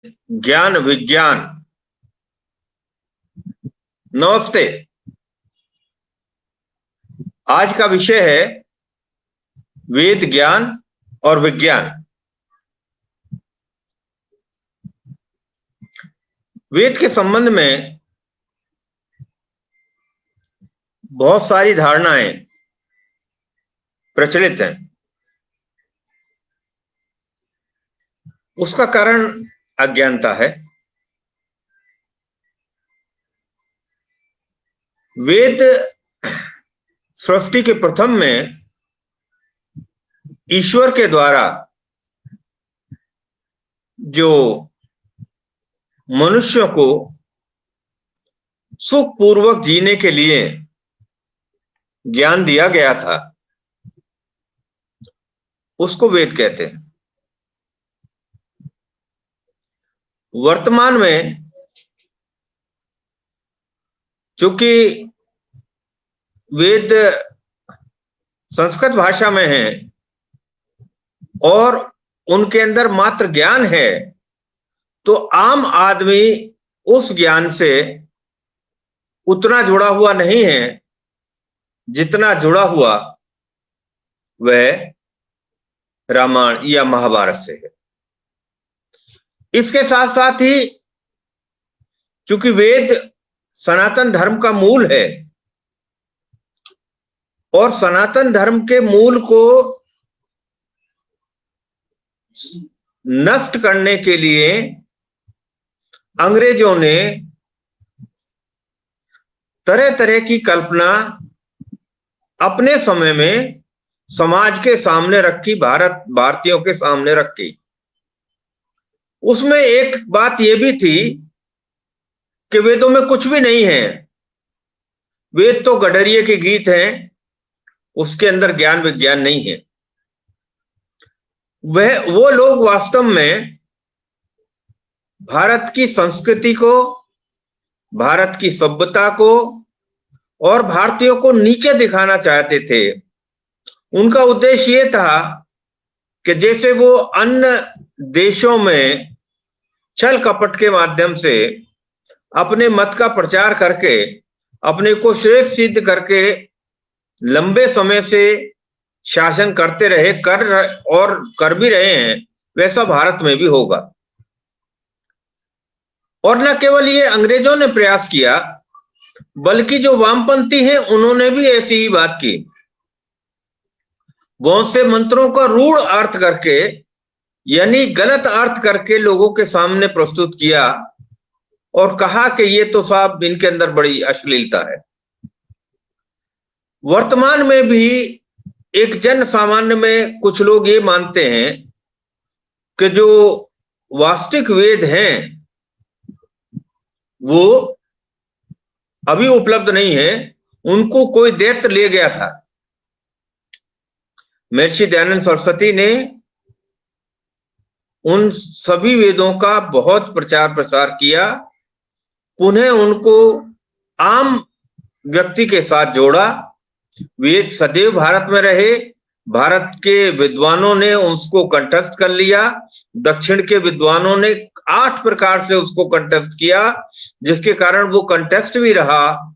ज्ञान विज्ञान। नमस्ते। आज का विषय है वेद ज्ञान और विज्ञान। वेद के संबंध में बहुत सारी धारणाएं प्रचलित हैं। उसका कारण अज्ञानता है। वेद सृष्टि के प्रथम में ईश्वर के द्वारा जो मनुष्यों को सुखपूर्वक जीने के लिए ज्ञान दिया गया था, उसको वेद कहते हैं। वर्तमान में चूंकि वेद संस्कृत भाषा में है और उनके अंदर मात्र ज्ञान है, तो आम आदमी उस ज्ञान से उतना जुड़ा हुआ नहीं है जितना जुड़ा हुआ वह रामायण या महाभारत से है। इसके साथ साथ ही चूंकि वेद सनातन धर्म का मूल है और सनातन धर्म के मूल को नष्ट करने के लिए अंग्रेजों ने तरह तरह की कल्पना अपने समय में समाज के सामने रखी, भारतीयों के सामने रखी। उसमें एक बात यह भी थी कि वेदों में कुछ भी नहीं है, वेद तो गडरिये के गीत हैं, उसके अंदर ज्ञान विज्ञान नहीं है। वो लोग वास्तव में भारत की संस्कृति को, भारत की सभ्यता को और भारतीयों को नीचे दिखाना चाहते थे। उनका उद्देश्य ये था कि जैसे वो अन्य देशों में छल कपट के माध्यम से अपने मत का प्रचार करके अपने को श्रेष्ठ सिद्ध करके लंबे समय से शासन करते रहे, कर भी रहे हैं, वैसा भारत में भी होगा। और न केवल ये अंग्रेजों ने प्रयास किया, बल्कि जो वामपंथी हैं उन्होंने भी ऐसी ही बात की। बहुत से मंत्रों का रूढ़ अर्थ करके, यानी गलत अर्थ करके लोगों के सामने प्रस्तुत किया और कहा कि ये तो साहब इनके अंदर बड़ी अश्लीलता है। वर्तमान में भी एक जन सामान्य में कुछ लोग ये मानते हैं कि जो वास्तविक वेद हैं वो अभी उपलब्ध नहीं है, उनको कोई दैत्य ले गया था। महर्षि दयानंद सरस्वती ने उन सभी वेदों का बहुत प्रचार प्रसार किया, पुनः उनको आम व्यक्ति के साथ जोड़ा। वेद सदैव भारत में रहे, भारत के विद्वानों ने उसको कंठस्थ कर लिया, दक्षिण के विद्वानों ने 8 प्रकार से उसको कंठस्थ किया, जिसके कारण वो कंठस्थ भी रहा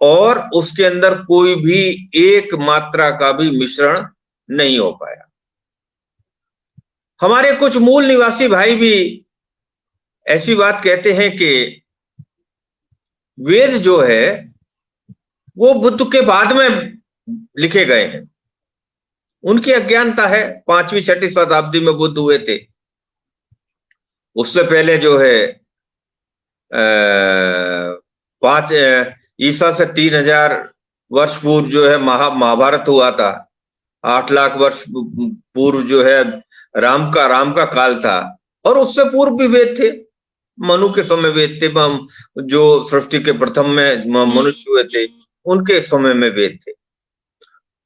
और उसके अंदर कोई भी एक मात्रा का भी मिश्रण नहीं हो पाया। हमारे कुछ मूल निवासी भाई भी ऐसी बात कहते हैं कि वेद जो है वो बुद्ध के बाद में लिखे गए हैं। उनकी अज्ञानता है, 5वीं 6वीं शताब्दी में बुद्ध हुए थे। उससे पहले जो है 5 ईसा से 3000 वर्ष पूर्व जो है महाभारत हुआ था। 8 लाख वर्ष पूर्व जो है राम का काल था और उससे पूर्व भी वेद थे। मनु के समय वेद थे, जो सृष्टि के प्रथम में मनुष्य हुए थे उनके समय में वेद थे।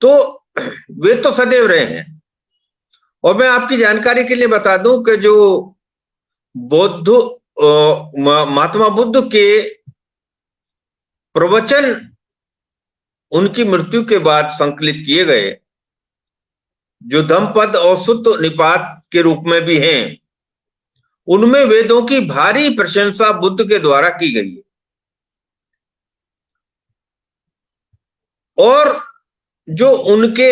तो वेद तो सदैव रहे हैं। और मैं आपकी जानकारी के लिए बता दूं कि जो महात्मा बुद्ध के प्रवचन उनकी मृत्यु के बाद संकलित किए गए, जो धम्मपद और सुत्त निपात के रूप में भी हैं, उनमें वेदों की भारी प्रशंसा बुद्ध के द्वारा की गई है। और जो उनके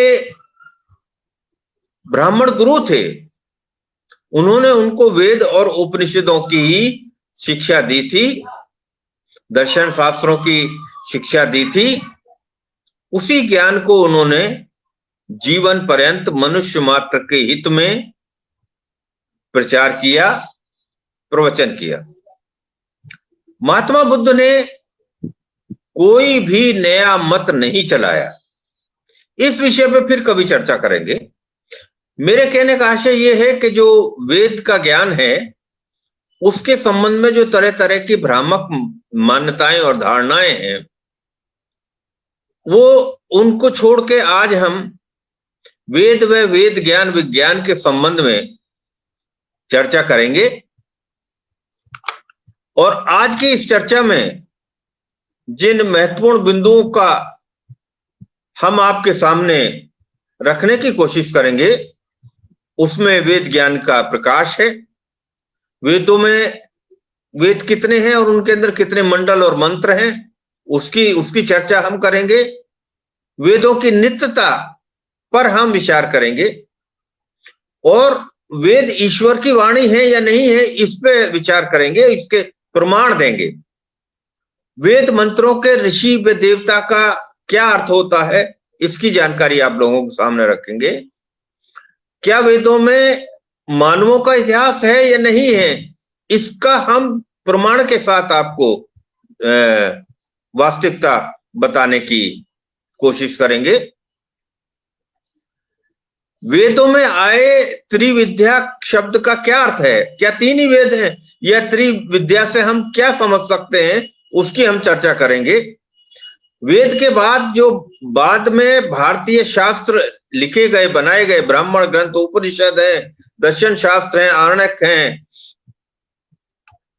ब्राह्मण गुरु थे, उन्होंने उनको वेद और उपनिषदों की ही शिक्षा दी थी, दर्शन शास्त्रों की शिक्षा दी थी। उसी ज्ञान को उन्होंने जीवन पर्यंत मनुष्य मात्र के हित में प्रचार किया, प्रवचन किया। महात्मा बुद्ध ने कोई भी नया मत नहीं चलाया। इस विषय पे फिर कभी चर्चा करेंगे। मेरे कहने का आशय यह है कि जो वेद का ज्ञान है, उसके संबंध में जो तरह तरह की भ्रामक मान्यताएं और धारणाएं हैं, वो उनको छोड़ के आज हम वेद व वेद ज्ञान विज्ञान के संबंध में चर्चा करेंगे। और आज की इस चर्चा में जिन महत्वपूर्ण बिंदुओं का हम आपके सामने रखने की कोशिश करेंगे, उसमें वेद ज्ञान का प्रकाश है। वेदों में वेद कितने हैं और उनके अंदर कितने मंडल और मंत्र हैं, उसकी चर्चा हम करेंगे। वेदों की नित्यता पर हम विचार करेंगे और वेद ईश्वर की वाणी है या नहीं है, इस पे विचार करेंगे, इसके प्रमाण देंगे। वेद मंत्रों के ऋषि व देवता का क्या अर्थ होता है, इसकी जानकारी आप लोगों के सामने रखेंगे। क्या वेदों में मानवों का इतिहास है या नहीं है, इसका हम प्रमाण के साथ आपको वास्तविकता बताने की कोशिश करेंगे। वेदों में आए त्रिविद्या शब्द का क्या अर्थ है? क्या तीन ही वेद हैं या त्रिविद्या से हम क्या समझ सकते हैं, उसकी हम चर्चा करेंगे। वेद के बाद जो बाद में भारतीय शास्त्र लिखे गए, बनाए गए, ब्राह्मण ग्रंथ, उपनिषद है, दर्शन शास्त्र है, आरण्यक हैं,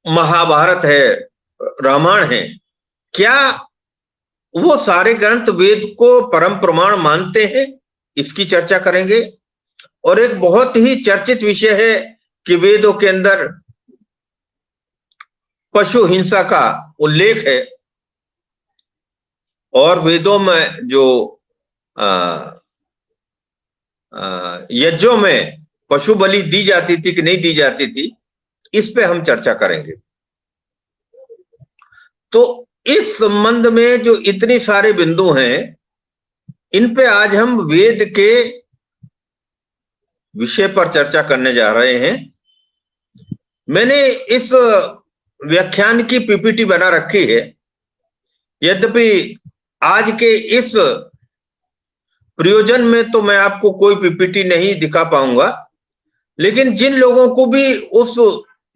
महाभारत है, रामायण है, क्या वो सारे ग्रंथ वेद को परम प्रमाण मानते हैं, इसकी चर्चा करेंगे। और एक बहुत ही चर्चित विषय है कि वेदों के अंदर पशु हिंसा का उल्लेख है और वेदों में जो यज्ञों में पशु बलि दी जाती थी कि नहीं दी जाती थी, इस पे हम चर्चा करेंगे। तो इस संबंध में जो इतने सारे बिंदु हैं, इन पे आज हम वेद के विषय पर चर्चा करने जा रहे हैं। मैंने इस व्याख्यान की पीपीटी बना रखी है, यद्यपि आज के इस प्रयोजन में तो मैं आपको कोई पीपीटी नहीं दिखा पाऊंगा, लेकिन जिन लोगों को भी उस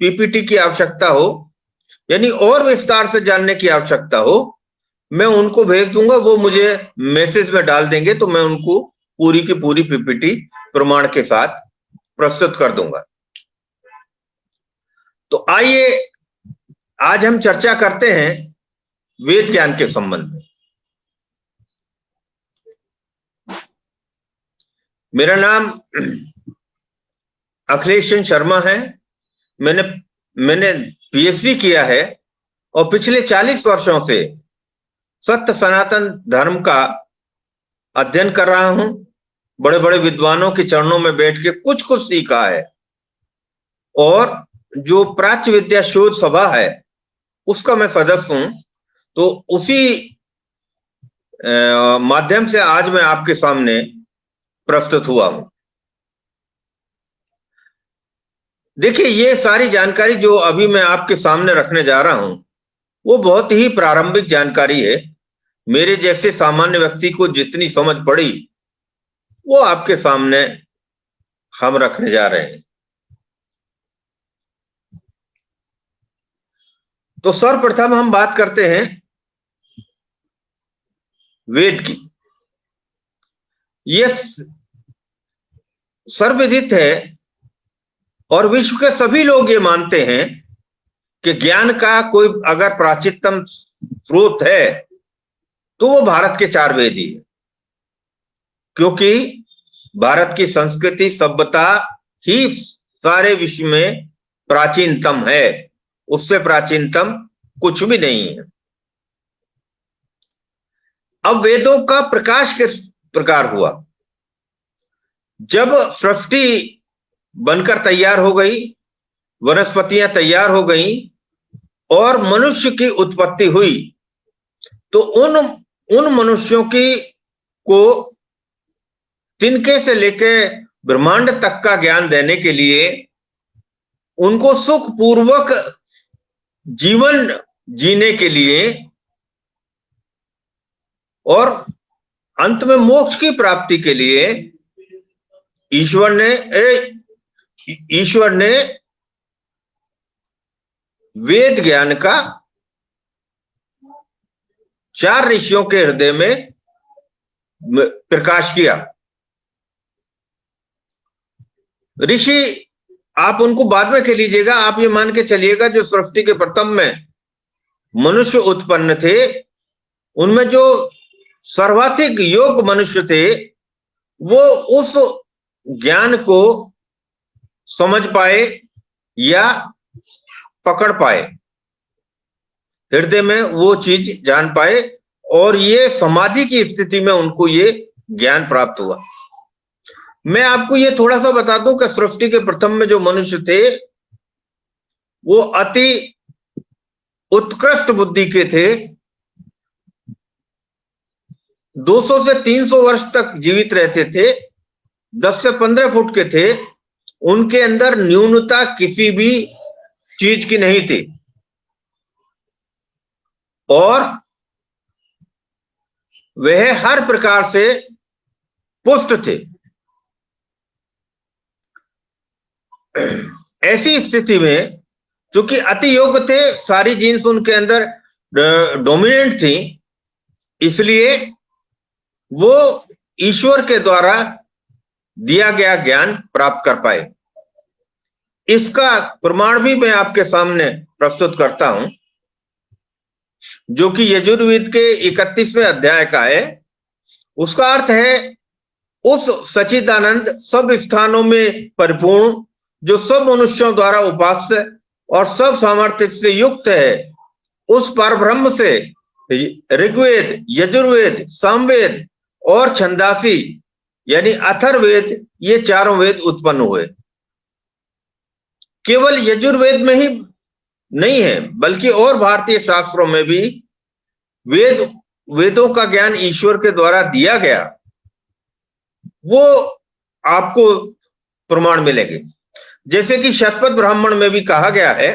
पीपीटी की आवश्यकता हो, यानी और विस्तार से जानने की आवश्यकता हो, मैं उनको भेज दूंगा, वो मुझे मैसेज में डाल देंगे, तो मैं उनको पूरी की पूरी पीपीटी प्रमाण के साथ प्रस्तुत कर दूंगा। तो आइए आज हम चर्चा करते हैं वेद ज्ञान के संबंध में। मेरा नाम अखिलेश शर्मा है। मैंने पीएचडी किया है और पिछले 40 वर्षों से सत्य सनातन धर्म का अध्ययन कर रहा हूं। बड़े बड़े विद्वानों के चरणों में बैठ के कुछ कुछ सीखा है और जो प्राच्य विद्या शोध सभा है उसका मैं सदस्य हूं। तो उसी माध्यम से आज मैं आपके सामने प्रस्तुत हुआ हूं। देखिए, ये सारी जानकारी जो अभी मैं आपके सामने रखने जा रहा हूं, वो बहुत ही प्रारंभिक जानकारी है। मेरे जैसे सामान्य व्यक्ति को जितनी समझ पड़ी, वो आपके सामने हम रखने जा रहे हैं। तो सर्वप्रथम हम बात करते हैं वेद की। यह सर्वविदित है और विश्व के सभी लोग ये मानते हैं कि ज्ञान का कोई अगर प्राचीनतम स्रोत है तो वो भारत के 4 वेद ही है, क्योंकि भारत की संस्कृति सभ्यता ही सारे विश्व में प्राचीनतम है, उससे प्राचीनतम कुछ भी नहीं है। अब वेदों का प्रकाश किस प्रकार हुआ? जब सृष्टि बनकर तैयार हो गई, वनस्पतियां तैयार हो गई और मनुष्य की उत्पत्ति हुई, तो उन मनुष्यों की को तिनके से लेकर ब्रह्मांड तक का ज्ञान देने के लिए, उनको सुखपूर्वक जीवन जीने के लिए और अंत में मोक्ष की प्राप्ति के लिए ईश्वर ने वेद ज्ञान का 4 ऋषियों के हृदय में प्रकाश किया। ऋषि आप उनको बाद में कह लीजिएगा, आप ये मान के चलिएगा जो सृष्टि के प्रथम में मनुष्य उत्पन्न थे, उनमें जो सर्वाधिक योग्य मनुष्य थे, वो उस ज्ञान को समझ पाए या पकड़ पाए, हृदय में वो चीज जान पाए, और ये समाधि की स्थिति में उनको ये ज्ञान प्राप्त हुआ। मैं आपको ये थोड़ा सा बता दूं कि सृष्टि के प्रथम में जो मनुष्य थे वो अति उत्कृष्ट बुद्धि के थे, 200 से 300 वर्ष तक जीवित रहते थे, 10 से 15 फुट के थे, उनके अंदर न्यूनता किसी भी चीज की नहीं थी, और वह हर प्रकार से पुष्ट थे। ऐसी स्थिति में चूंकि अति योग्य थे, सारी जीन्स उनके अंदर डोमिनेंट थी, इसलिए वो ईश्वर के द्वारा दिया गया ज्ञान प्राप्त कर पाए। इसका प्रमाण भी मैं आपके सामने प्रस्तुत करता हूं, जो कि यजुर्वेद के 31वें अध्याय का है। उसका अर्थ है, उस सच्चिदानंद सब स्थानों में परिपूर्ण, जो सब मनुष्यों द्वारा उपास्य और सब सामर्थ्य से युक्त है, उस परब्रह्म से ऋग्वेद, यजुर्वेद, सामवेद और छंदासी यानी अथर्ववेद, ये चारों वेद उत्पन्न हुए। केवल यजुर्वेद में ही नहीं है, बल्कि और भारतीय शास्त्रों में भी वेदों का ज्ञान ईश्वर के द्वारा दिया गया, वो आपको प्रमाण मिलेंगे। जैसे कि शतपथ ब्राह्मण में भी कहा गया है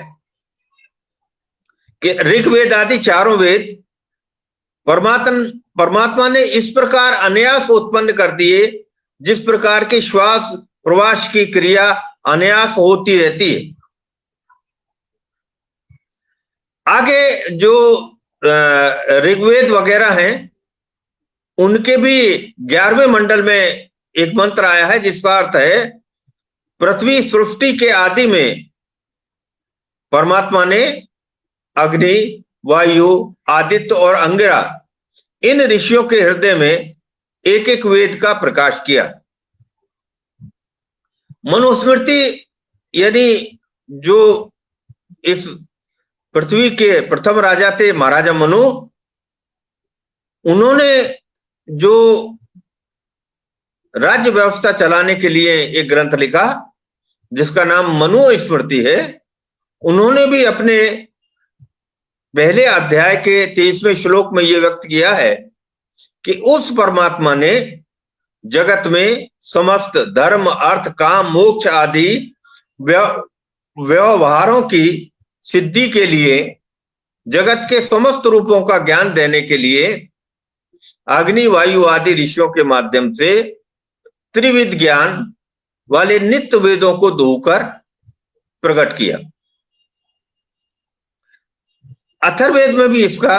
कि ऋग्वेद आदि चारों वेद परमात्मा ने इस प्रकार अनायास उत्पन्न कर दिए, जिस प्रकार की श्वास प्रवास की क्रिया अनायास होती रहती है। आगे जो ऋग्वेद वगैरह हैं, उनके भी 11वें मंडल में एक मंत्र आया है, जिसका अर्थ है, पृथ्वी सृष्टि के आदि में परमात्मा ने अग्नि, वायु, आदित्य और अंगिरा, इन ऋषियों के हृदय में एक एक वेद का प्रकाश किया। मनुस्मृति यानी जो इस पृथ्वी के प्रथम राजा थे, महाराजा मनु, उन्होंने जो राज्य व्यवस्था चलाने के लिए एक ग्रंथ लिखा जिसका नाम मनुस्मृति है। उन्होंने भी अपने पहले अध्याय के 23वें श्लोक में यह व्यक्त किया है कि उस परमात्मा ने जगत में समस्त धर्म, अर्थ, काम, मोक्ष आदि व्यवहारों की सिद्धि के लिए, जगत के समस्त रूपों का ज्ञान देने के लिए अग्नि, वायु आदि ऋषियों के माध्यम से त्रिविध ज्ञान वाले नित्य वेदों को धोकर प्रकट किया। अथर्ववेद में भी इसका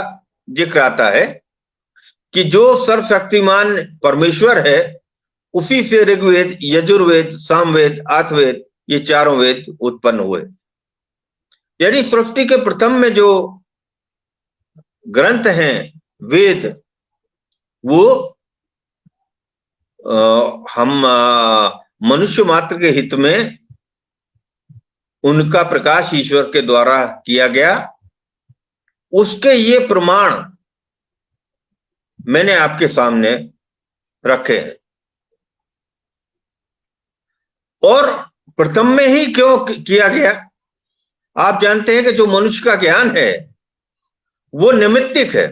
जिक्र आता है कि जो सर्वशक्तिमान परमेश्वर है, उसी से ऋग्वेद, यजुर्वेद, सामवेद, अथर्ववेद, ये चारों वेद उत्पन्न हुए। यानी सृष्टि के प्रथम में जो ग्रंथ हैं, वेद, वो हम मनुष्य मात्र के हित में उनका प्रकाश ईश्वर के द्वारा किया गया, उसके ये प्रमाण मैंने आपके सामने रखे हैं। और प्रथम में ही क्यों किया गया? आप जानते हैं कि जो मनुष्य का ज्ञान है वो निमित्तिक है,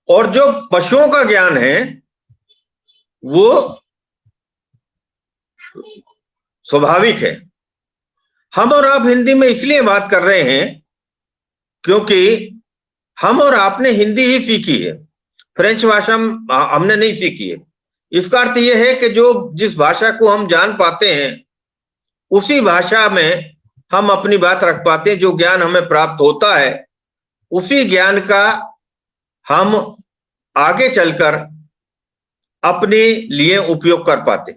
और जो पशुओं का ज्ञान है वो स्वाभाविक है। हम और आप हिंदी में इसलिए बात कर रहे हैं क्योंकि हम और आपने हिंदी ही सीखी है, फ्रेंच भाषा हमने नहीं सीखी है। इसका अर्थ यह है कि जो जिस भाषा को हम जान पाते हैं उसी भाषा में हम अपनी बात रख पाते हैं। जो ज्ञान हमें प्राप्त होता है उसी ज्ञान का हम आगे चलकर अपने लिए उपयोग कर पाते।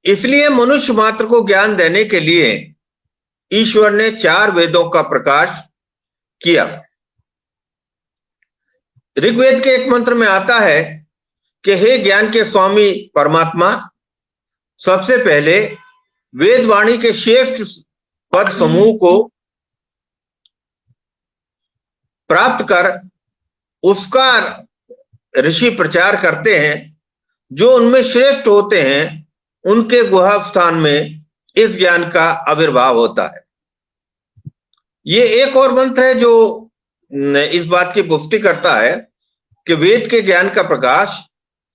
इसलिए मनुष्य मात्र को ज्ञान देने के लिए ईश्वर ने 4 वेदों का प्रकाश किया। ऋग्वेद के एक मंत्र में आता है कि हे ज्ञान के स्वामी परमात्मा, सबसे पहले वेदवाणी के श्रेष्ठ पद समूह को प्राप्त कर उसका ऋषि प्रचार करते हैं। जो उनमें श्रेष्ठ होते हैं उनके गुहा स्थान में इस ज्ञान का आविर्भाव होता है। ये एक और मंत्र है जो इस बात की पुष्टि करता है कि वेद के ज्ञान का प्रकाश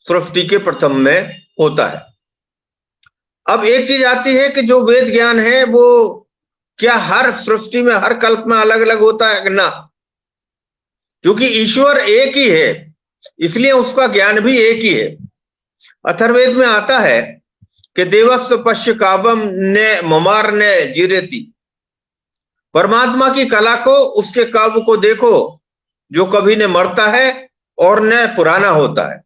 सृष्टि के प्रथम में होता है। अब एक चीज आती है कि जो वेद ज्ञान है वो क्या हर सृष्टि में हर कल्प में अलग अलग होता है? ना, क्योंकि ईश्वर एक ही है इसलिए उसका ज्ञान भी एक ही है। अथर्ववेद में आता है कि देवस्व पश्य काव्यम ने ममार ने जीरेती, परमात्मा की कला को, उसके काव्य को देखो जो कभी न मरता है और न पुराना होता है।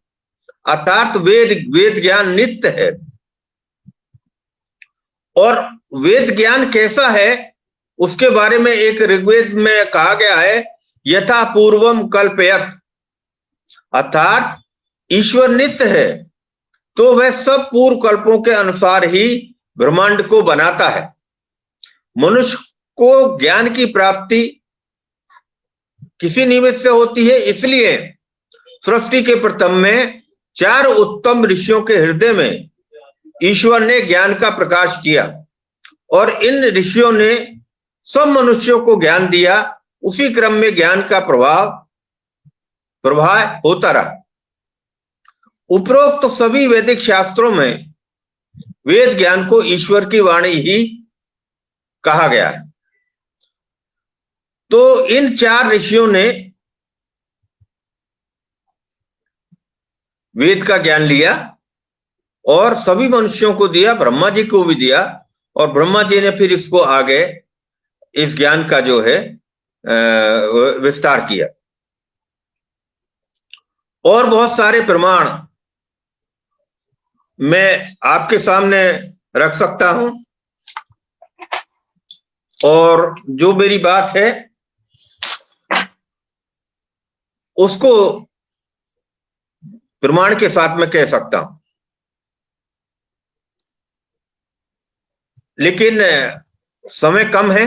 अर्थात वेद ज्ञान नित्य है। और वेद ज्ञान कैसा है उसके बारे में एक ऋग्वेद में कहा गया है, यथा पूर्वम कल्पयत, अर्थात ईश्वर नित्य है तो वह सब पूर्व कल्पों के अनुसार ही ब्रह्मांड को बनाता है। मनुष्य को ज्ञान की प्राप्ति किसी निमित्त से होती है, इसलिए सृष्टि के प्रथम में 4 उत्तम ऋषियों के हृदय में ईश्वर ने ज्ञान का प्रकाश किया और इन ऋषियों ने सब मनुष्यों को ज्ञान दिया। उसी क्रम में ज्ञान का प्रवाह होता रहा। उपरोक्त तो सभी वैदिक शास्त्रों में वेद ज्ञान को ईश्वर की वाणी ही कहा गया है। तो इन 4 ऋषियों ने वेद का ज्ञान लिया और सभी मनुष्यों को दिया, ब्रह्मा जी को भी दिया, और ब्रह्मा जी ने फिर इसको आगे इस ज्ञान का जो है विस्तार किया। और बहुत सारे प्रमाण मैं आपके सामने रख सकता हूं, और जो मेरी बात है उसको प्रमाण के साथ में कह सकता हूं। लेकिन समय कम है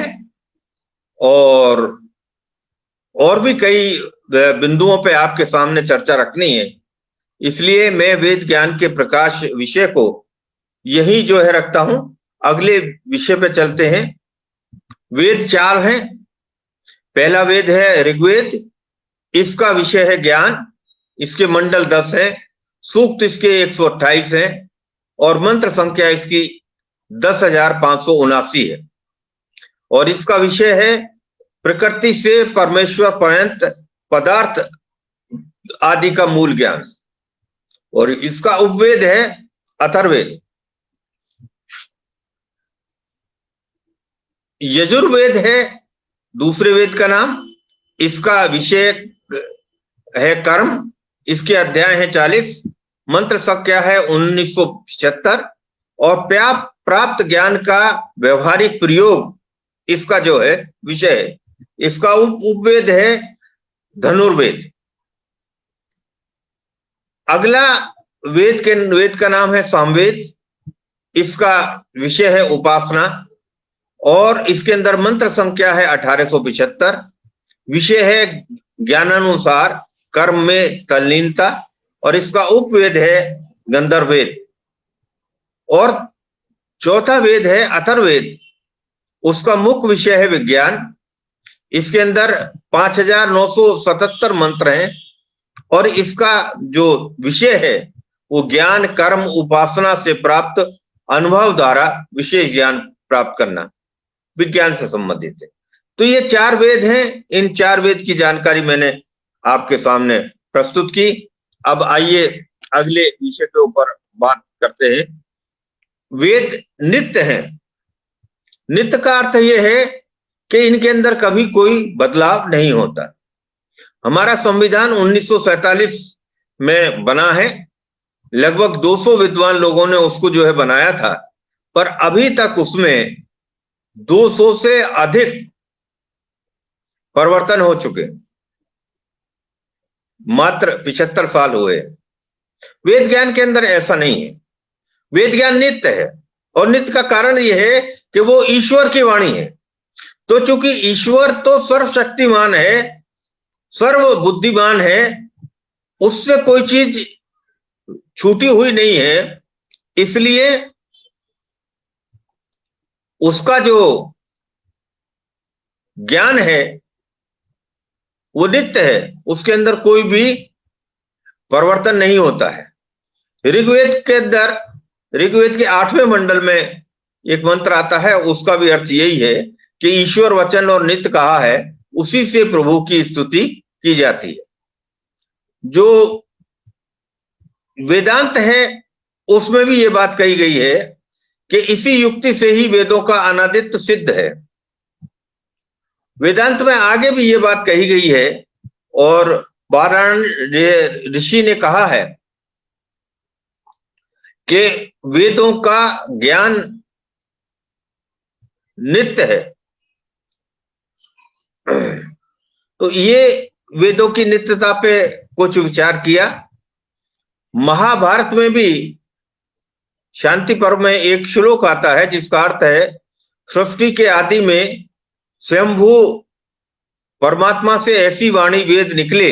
और भी कई बिंदुओं पे आपके सामने चर्चा रखनी है, इसलिए मैं वेद ज्ञान के प्रकाश विषय को यही जो है रखता हूं। अगले विषय पे चलते हैं। वेद 4 हैं। पहला वेद है ऋग्वेद, इसका विषय है ज्ञान, इसके मंडल 10 है, सूक्त इसके 128 है और मंत्र संख्या इसकी 10,579 है। और इसका विषय है प्रकृति से परमेश्वर पर्यंत पदार्थ आदि का मूल ज्ञान। और इसका उपवेद है अथर्ववेद। यजुर्वेद है दूसरे वेद का नाम, इसका विषय है कर्म, इसके अध्याय है 40, मंत्र संख्या है 1975 और प्राप्त ज्ञान का व्यवहारिक प्रयोग इसका जो है विषय है। इसका उपवेद है धनुर्वेद। अगला वेद का नाम है सामवेद, इसका विषय है उपासना और इसके अंदर मंत्र संख्या है 1875। विषय है ज्ञानानुसार कर्म में तल्लीनता, और इसका उपवेद है गंधर्ववेद। और चौथा वेद है अथर्ववेद, उसका मुख्य विषय है विज्ञान। इसके अंदर 5977 मंत्र हैं, और इसका जो विषय है वो ज्ञान, कर्म, उपासना से प्राप्त अनुभव द्वारा विशेष ज्ञान प्राप्त करना, विज्ञान से संबंधित है। तो ये 4 वेद हैं। इन 4 वेद की जानकारी मैंने आपके सामने प्रस्तुत की। अब आइए अगले विषय के ऊपर बात करते हैं। वेद नित्य हैं। नित्य का अर्थ यह है कि इनके अंदर कभी कोई बदलाव नहीं होता। हमारा संविधान 1947 में बना है। लगभग 200 विद्वान लोगों ने उसको जो है बनाया था, पर अभी तक उसमें 200 से अधिक परिवर्तन हो चुके, मात्र 75 साल हुए। वेद ज्ञान के अंदर ऐसा नहीं है। वेद ज्ञान नित्य है, और नित्य का कारण यह है कि वो ईश्वर की वाणी है। तो चूंकि ईश्वर तो सर्वशक्तिमान है, सर्व बुद्धिमान है, उससे कोई चीज छूटी हुई नहीं है, इसलिए उसका जो ज्ञान है वो नित्य है, उसके अंदर कोई भी परिवर्तन नहीं होता है। ऋग्वेद के अंदर, ऋग्वेद के 8वें मंडल में एक मंत्र आता है, उसका भी अर्थ यही है कि ईश्वर वचन और नित्य कहा है, उसी से प्रभु की स्तुति की जाती है। जो वेदांत है उसमें भी ये बात कही गई है कि इसी युक्ति से ही वेदों का अनादित्व सिद्ध है। वेदांत में आगे भी ये बात कही गई है, और वाराणसी ऋषि ने कहा है कि वेदों का ज्ञान नित्य है। तो ये वेदों की नित्यता पे कुछ विचार किया। महाभारत में भी शांति पर्व में एक श्लोक आता है जिसका अर्थ है, सृष्टि के आदि में स्वयंभू परमात्मा से ऐसी वाणी वेद निकले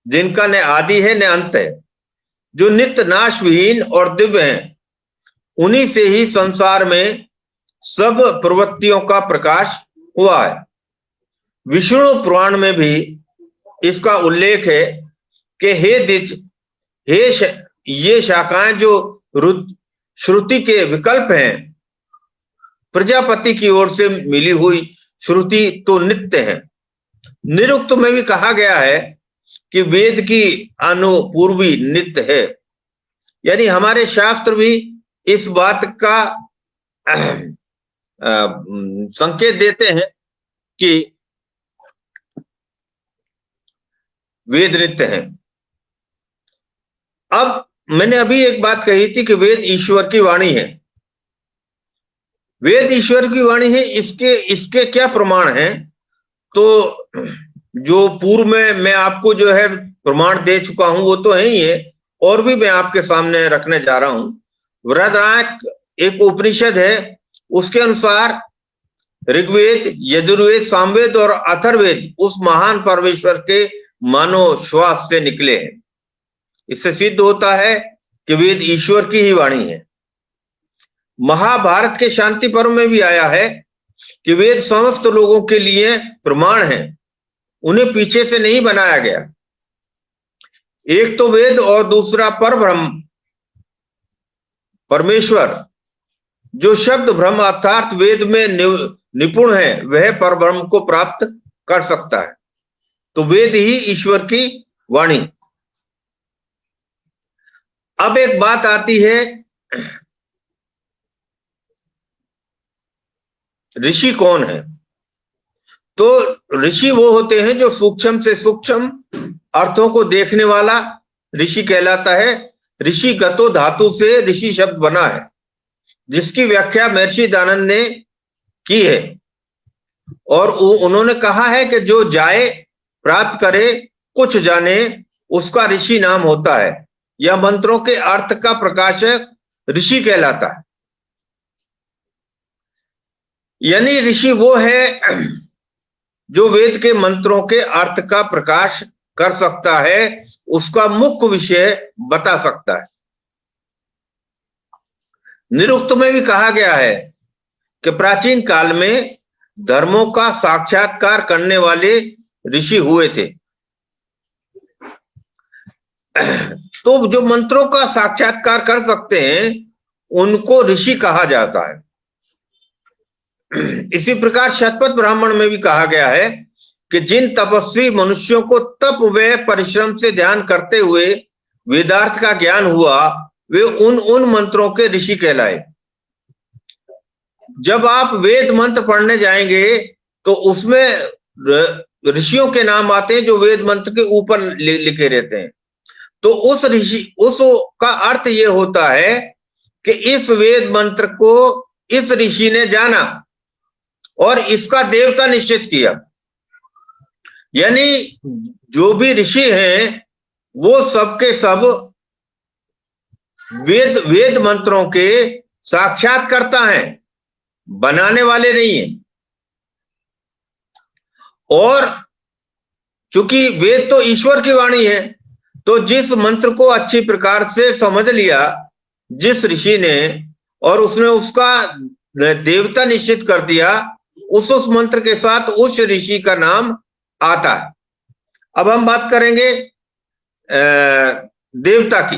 जिनका न आदि है न अंत है, जो नित्य नाश विहीन और दिव्य हैं। उन्हीं से ही संसार में सब प्रवृत्तियों का प्रकाश हुआ है। विष्णु पुराण में भी इसका उल्लेख है कि हे द्विज, ये शाखाएं जो श्रुति के विकल्प हैं, प्रजापति की ओर से मिली हुई श्रुति तो नित्य है। निरुक्त में भी कहा गया है कि वेद की अनुपूर्वी नित्य है, यानी हमारे शास्त्र भी इस बात का संकेत देते हैं कि वेद नित्य है। अब मैंने अभी एक बात कही थी कि वेद ईश्वर की वाणी है। वेद ईश्वर की वाणी है, इसके क्या प्रमाण हैं? तो जो पूर्व में मैं आपको जो है प्रमाण दे चुका हूं वो तो है ही है, और भी मैं आपके सामने रखने जा रहा हूं। बृहदारण्यक एक उपनिषद है, उसके अनुसार ऋग्वेद, यजुर्वेद, सामवेद और अथर्ववेद उस महान परमेश्वर के मानव श्वास से निकले हैं। इससे सिद्ध होता है कि वेद ईश्वर की ही वाणी है। महाभारत के शांति पर्व में भी आया है कि वेद समस्त लोगों के लिए प्रमाण है, उन्हें पीछे से नहीं बनाया गया। एक तो वेद और दूसरा परब्रह्म परमेश्वर, जो शब्द ब्रह्म अर्थात वेद में निपुण है, वह परब्रह्म को प्राप्त कर सकता है। तो वेद ही ईश्वर की वाणी। अब एक बात आती है, ऋषि कौन है? तो ऋषि वो होते हैं जो सूक्ष्म से सूक्ष्म अर्थों को देखने वाला ऋषि कहलाता है। ऋषि गतो धातु से ऋषि शब्द बना है, जिसकी व्याख्या महर्षि दानंद ने की है, और उन्होंने कहा है कि जो जाए, प्राप्त करे, कुछ जाने, उसका ऋषि नाम होता है। यह मंत्रों के अर्थ का प्रकाशक ऋषि कहलाता है। यानी ऋषि वो है जो वेद के मंत्रों के अर्थ का प्रकाश कर सकता है, उसका मुख्य विषय बता सकता है। निरुक्त में भी कहा गया है कि प्राचीन काल में धर्मों का साक्षात्कार करने वाले ऋषि हुए थे। तो जो मंत्रों का साक्षात्कार कर सकते हैं उनको ऋषि कहा जाता है। इसी प्रकार शतपथ ब्राह्मण में भी कहा गया है कि जिन तपस्वी मनुष्यों को तप व परिश्रम से ध्यान करते हुए वेदार्थ का ज्ञान हुआ, वे उन मंत्रों के ऋषि कहलाए। जब आप वेद मंत्र पढ़ने जाएंगे तो उसमें ऋषियों के नाम आते हैं जो वेद मंत्र के ऊपर लिखे रहते हैं। तो उस ऋषि का अर्थ ये होता है कि इस वेद मंत्र को इस ऋषि ने जाना और इसका देवता निश्चित किया। यानी जो भी ऋषि हैं वो सबके सब वेद मंत्रों के साक्षात्कर्ता हैं, बनाने वाले नहीं हैं। और चूंकि वेद तो ईश्वर की वाणी है, तो जिस मंत्र को अच्छी प्रकार से समझ लिया जिस ऋषि ने और उसने उसका देवता निश्चित कर दिया, उस मंत्र के साथ उस ऋषि का नाम आता है। अब हम बात करेंगे देवता की।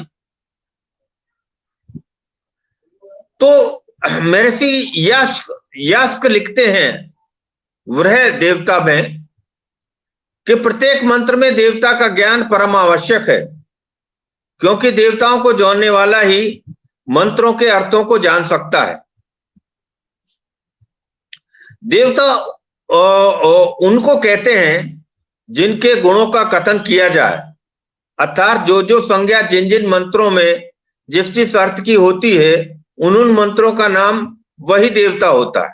तो महर्षि यास्क लिखते हैं वृह देवता में कि प्रत्येक मंत्र में देवता का ज्ञान परम आवश्यक है, क्योंकि देवताओं को जानने वाला ही मंत्रों के अर्थों को जान सकता है। देवता उनको कहते हैं जिनके गुणों का कथन किया जाए, अर्थात जो संज्ञा जिन मंत्रों में जिस अर्थ की होती है उन मंत्रों का नाम वही देवता होता है।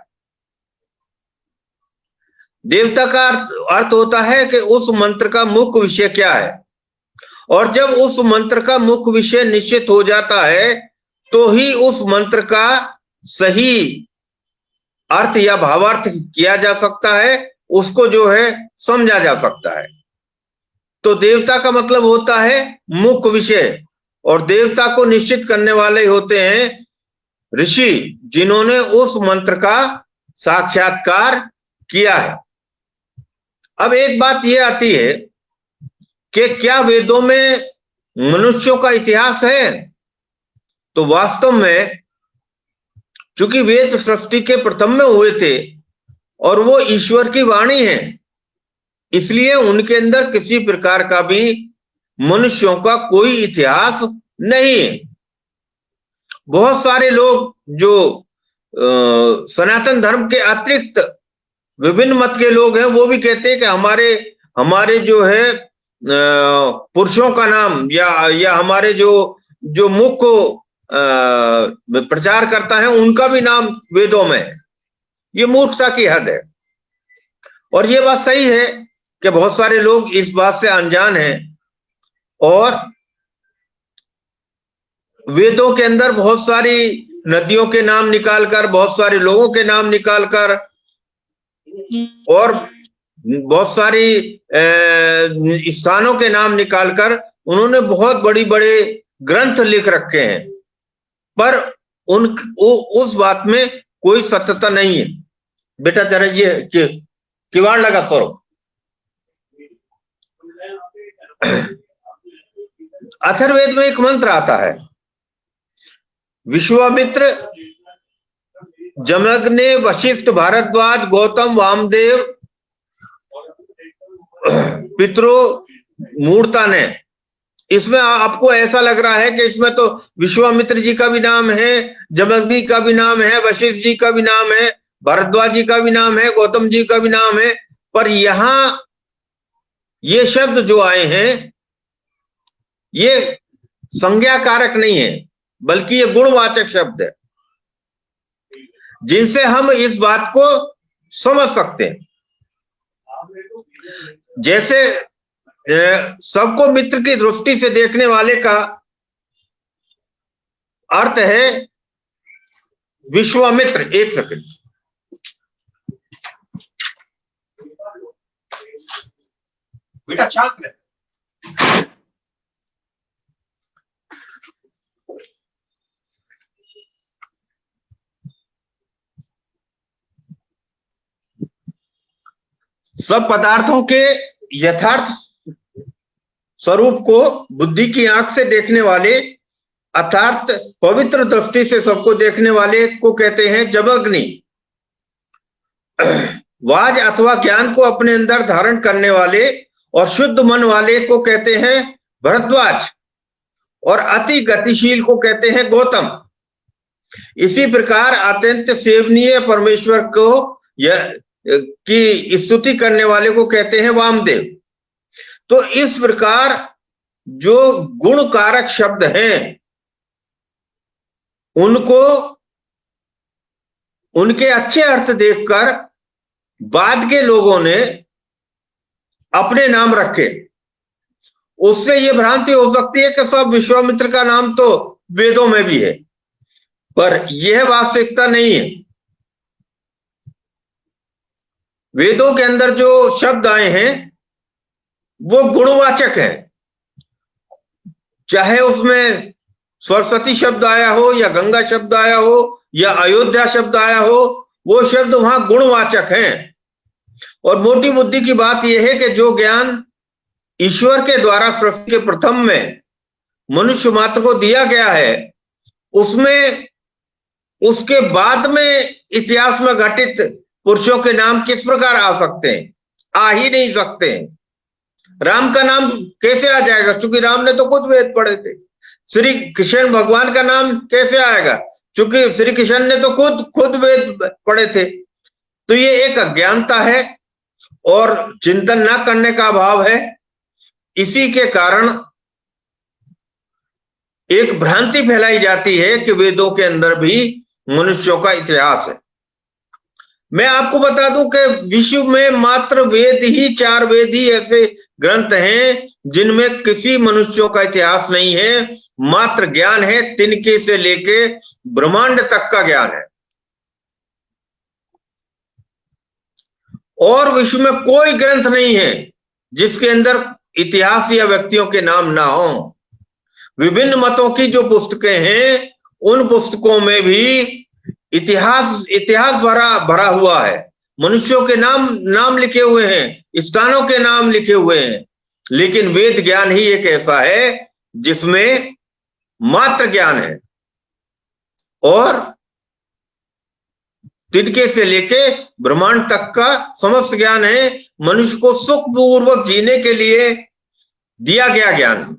देवता का अर्थ होता है कि उस मंत्र का मुख्य विषय क्या है, और जब उस मंत्र का मुख्य विषय निश्चित हो जाता है तो ही उस मंत्र का सही अर्थ या भावार्थ किया जा सकता है, उसको जो है समझा जा सकता है। तो देवता का मतलब होता है मुख्य विषय, और देवता को निश्चित करने वाले होते हैं ऋषि, जिन्होंने उस मंत्र का साक्षात्कार किया है। अब एक बात यह आती है कि क्या वेदों में मनुष्यों का इतिहास है? तो वास्तव में चूंकि वेद सृष्टि के प्रथम में हुए थे और वो ईश्वर की वाणी है, इसलिए उनके अंदर किसी प्रकार का भी मनुष्यों का कोई इतिहास नहीं है। बहुत सारे लोग जो सनातन धर्म के अतिरिक्त विभिन्न मत के लोग हैं वो भी कहते हैं कि हमारे जो है पुरुषों का नाम या हमारे जो मुख्य प्रचार करता है उनका भी नाम वेदों में है। ये मूर्खता की हद है। और ये बात सही है कि बहुत सारे लोग इस बात से अनजान हैं और वेदों के अंदर बहुत सारी नदियों के नाम निकालकर, बहुत सारे लोगों के नाम निकालकर और बहुत सारी स्थानों के नाम निकालकर उन्होंने बहुत बड़े ग्रंथ लिख रखे हैं, पर उस बात में कोई सत्यता नहीं है। बेटा जरा ये किवाड़ लगा करो। अथर्ववेद में एक मंत्र आता है, विश्वामित्र, जमदग्नि, वशिष्ठ, भारद्वाज, गौतम, वामदेव, पितरो, मूर्ता ने। इसमें आपको ऐसा लग रहा है कि इसमें तो विश्वामित्र जी का भी नाम है, जमदग्नि का भी नाम है, वशिष्ठ जी का भी नाम है, भारद्वाज जी का भी नाम है, गौतम जी का भी नाम है, पर यहां ये शब्द जो आए हैं ये संज्ञा कारक नहीं है, बल्कि ये गुणवाचक शब्द है जिनसे हम इस बात को समझ सकते हैं। जैसे सबको मित्र की दृष्टि से देखने वाले का अर्थ है विश्वामित्र। एक सेकंड, बेटा शांत रहे। सब पदार्थों के यथार्थ स्वरूप को बुद्धि की आंख से देखने वाले अर्थात पवित्र दृष्टि से सबको देखने वाले को कहते हैं जमग्नि। वाज अथवा ज्ञान को अपने अंदर धारण करने वाले और शुद्ध मन वाले को कहते हैं भरद्वाज, और अति गतिशील को कहते हैं गौतम। इसी प्रकार अत्यंत सेवनीय परमेश्वर को की स्तुति करने वाले को कहते हैं वामदेव। तो इस प्रकार जो गुण कारक शब्द हैं उनको उनके अच्छे अर्थ देखकर बाद के लोगों ने अपने नाम रखे। उससे यह भ्रांति हो सकती है कि सब विश्वामित्र का नाम तो वेदों में भी है, पर यह वास्तविकता नहीं है। वेदों के अंदर जो शब्द आए हैं वो गुणवाचक है, चाहे उसमें सरस्वती शब्द आया हो या गंगा शब्द आया हो या अयोध्या शब्द आया हो, वो शब्द वहां गुणवाचक हैं। और मोटी बुद्धि की बात यह है कि जो ज्ञान ईश्वर के द्वारा सृष्टि के प्रथम में मनुष्य मात्र को दिया गया है, उसमें उसके बाद में इतिहास में घटित पुरुषों के नाम किस प्रकार आ सकते हैं? आ ही नहीं सकते हैं। राम का नाम कैसे आ जाएगा? क्योंकि राम ने तो खुद वेद पढ़े थे। श्री कृष्ण भगवान का नाम कैसे आएगा? क्योंकि श्री कृष्ण ने तो खुद वेद पढ़े थे। तो ये एक अज्ञानता है और चिंतन न करने का अभाव है। इसी के कारण एक भ्रांति फैलाई जाती है कि वेदों के अंदर भी मनुष्यों का इतिहास है। मैं आपको बता दूं कि विश्व में मात्र वेद ही 4 वेद ही ऐसे ग्रंथ हैं जिनमें किसी मनुष्यों का इतिहास नहीं है, मात्र ज्ञान है। तिनके से लेके ब्रह्मांड तक का ज्ञान है। और विश्व में कोई ग्रंथ नहीं है जिसके अंदर इतिहास या व्यक्तियों के नाम ना हो। विभिन्न मतों की जो पुस्तकें हैं उन पुस्तकों में भी इतिहास भरा हुआ है। मनुष्यों के नाम लिखे हुए हैं, स्थानों के नाम लिखे हुए हैं। लेकिन वेद ज्ञान ही एक ऐसा है जिसमें मात्र ज्ञान है और तिनके से लेके ब्रह्मांड तक का समस्त ज्ञान है। मनुष्य को सुखपूर्वक जीने के लिए दिया गया ज्ञान है।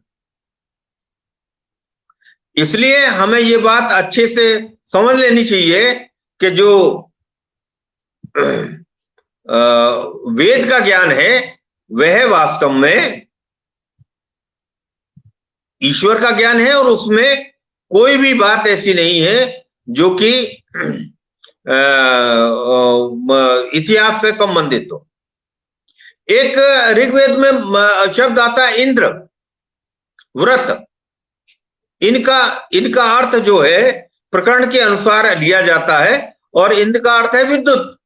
इसलिए हमें ये बात अच्छे से समझ लेनी चाहिए कि जो वेद का ज्ञान है वह वास्तव में ईश्वर का ज्ञान है और उसमें कोई भी बात ऐसी नहीं है जो कि इतिहास से संबंधित हो। एक ऋग्वेद में शब्द आता है इंद्र, व्रत। इनका अर्थ जो है प्रकरण के अनुसार लिया जाता है और इंद्र का अर्थ है विद्युत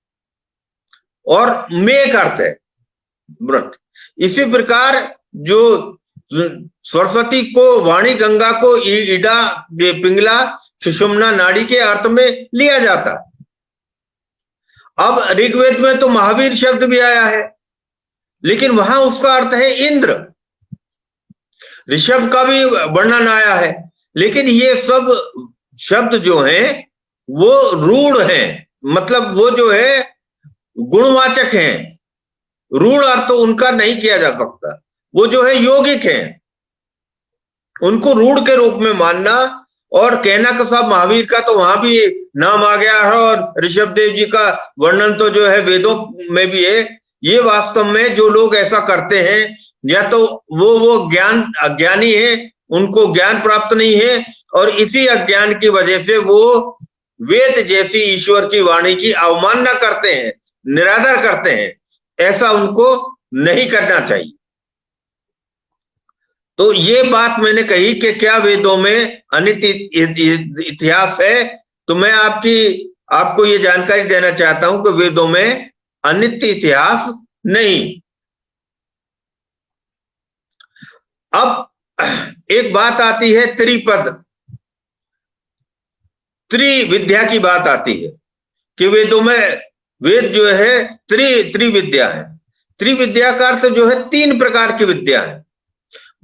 और मेघ का अर्थ है व्रत। इसी प्रकार जो सरस्वती को, वाणी गंगा को ईडा, पिंगला, सुषुम्ना नाड़ी के अर्थ में लिया जाता है। अब ऋग्वेद में तो महावीर शब्द भी आया है, लेकिन वहां उसका अर्थ है इंद्र। ऋषभ का भी वर्णन आया है, लेकिन ये सब शब्द जो हैं वो रूढ़ हैं, मतलब वो जो है गुणवाचक हैं। रूढ़ अर्थ उनका नहीं किया जा सकता। वो जो है यौगिक हैं, उनको रूढ़ के रूप में मानना और कहना कि साहब महावीर का तो वहां भी नाम आ गया है और ऋषभ देव जी का वर्णन तो जो है वेदों में भी है। ये वास्तव में जो लोग ऐसा करते हैं या तो वो अज्ञानी है, उनको ज्ञान प्राप्त नहीं है और इसी अज्ञान की वजह से वो वेद जैसी ईश्वर की वाणी की अवमानना करते हैं, निरादर करते हैं। ऐसा उनको नहीं करना चाहिए। तो ये बात मैंने कही कि क्या वेदों में अनित्य इतिहास है, तो मैं आपको ये जानकारी देना चाहता हूं कि वेदों में अनित्य इतिहास नहीं। अब एक बात आती है त्रिपद, त्रिविद्या की बात आती है कि वेदों में वेद जो है त्रिविद्या है। त्रिविद्या का अर्थ जो है 3 प्रकार की विद्या है।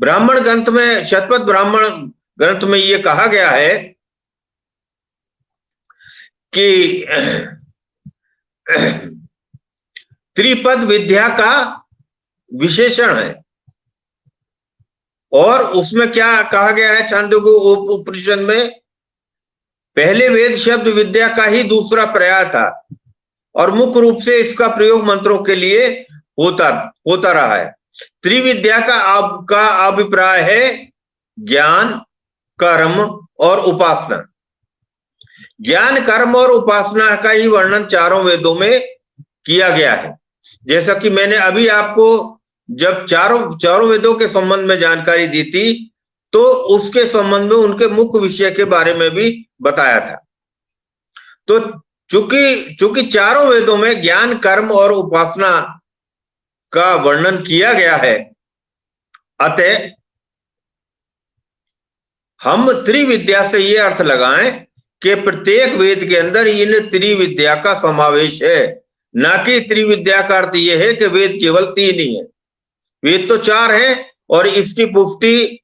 ब्राह्मण ग्रंथ में, शतपथ ब्राह्मण ग्रंथ में यह कहा गया है कि त्रिपद विद्या का विशेषण है। और उसमें क्या कहा गया है छांदोग्य उपनिषद में, पहले वेद शब्द विद्या का ही दूसरा पर्याय था और मुख्य रूप से इसका प्रयोग मंत्रों के लिए होता रहा है। त्रिविद्या का आपका अभिप्राय है ज्ञान, कर्म और उपासना। ज्ञान, कर्म और उपासना का ही वर्णन चारों वेदों में किया गया है। जैसा कि मैंने अभी आपको जब चारों वेदों के संबंध में जानकारी दी थी तो उसके संबंध में उनके मुख्य विषय के बारे में भी बताया था। तो चूंकि चारों वेदों में ज्ञान, कर्म और उपासना का वर्णन किया गया है, अतः हम त्रिविद्या से यह अर्थ लगाएं कि प्रत्येक वेद के अंदर इन त्रिविद्या का समावेश है, ना कि त्रिविद्या का अर्थ यह है कि वेद केवल 3 ही है। वेद तो 4 है और इसकी पुष्टि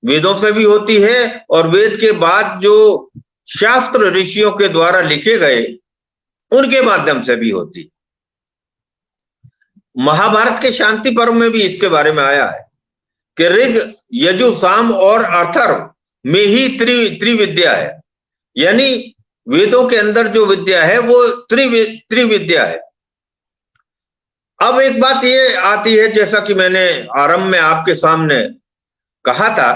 वेदों से भी होती है और वेद के बाद जो शास्त्र ऋषियों के द्वारा लिखे गए उनके माध्यम से भी होती। महाभारत के शांति पर्व में भी इसके बारे में आया है कि ऋग, यजु, साम और अथर्व में ही त्रिविद्या है, यानी वेदों के अंदर जो विद्या है वो त्रिविद्या है। अब एक बात ये आती है, जैसा कि मैंने आरंभ में आपके सामने कहा था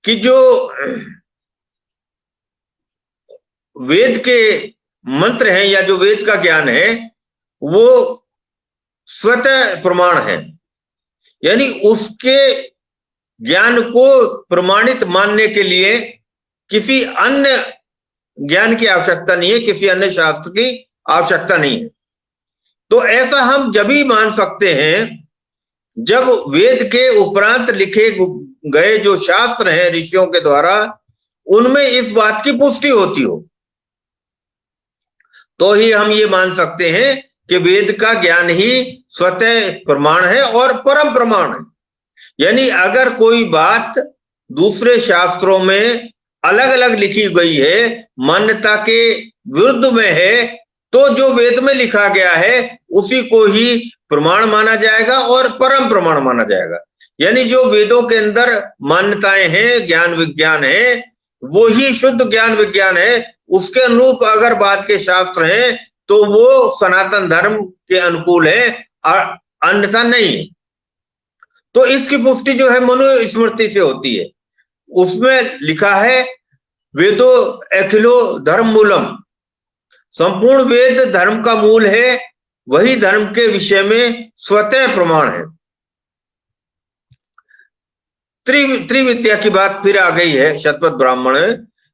कि जो वेद के मंत्र हैं या जो वेद का ज्ञान है वो स्वतः प्रमाण है, यानी उसके ज्ञान को प्रमाणित मानने के लिए किसी अन्य ज्ञान की आवश्यकता नहीं है, किसी अन्य शास्त्र की आवश्यकता नहीं है। तो ऐसा हम जब ही मान सकते हैं जब वेद के उपरांत लिखे गए जो शास्त्र हैं ऋषियों के द्वारा उनमें इस बात की पुष्टि होती हो, तो ही हम ये मान सकते हैं कि वेद का ज्ञान ही स्वतः प्रमाण है और परम प्रमाण है। यानी अगर कोई बात दूसरे शास्त्रों में अलग अलग लिखी गई है, मान्यता के विरुद्ध में है, तो जो वेद में लिखा गया है उसी को ही प्रमाण माना जाएगा और परम प्रमाण माना जाएगा। यानी जो वेदों के अंदर मान्यताएं हैं, ज्ञान विज्ञान है, वो ही शुद्ध ज्ञान विज्ञान है। उसके अनुरूप अगर बात के शास्त्र हैं तो वो सनातन धर्म के अनुकूल है, अन्यथा नहीं। तो इसकी पुष्टि जो है मनुस्मृति से होती है। उसमें लिखा है वेदो अखिलो धर्म मूलम, संपूर्ण वेद धर्म का मूल है, वही धर्म के विषय में स्वतः प्रमाण है। त्रिविद्या की बात फिर आ गई है शतपथ ब्राह्मण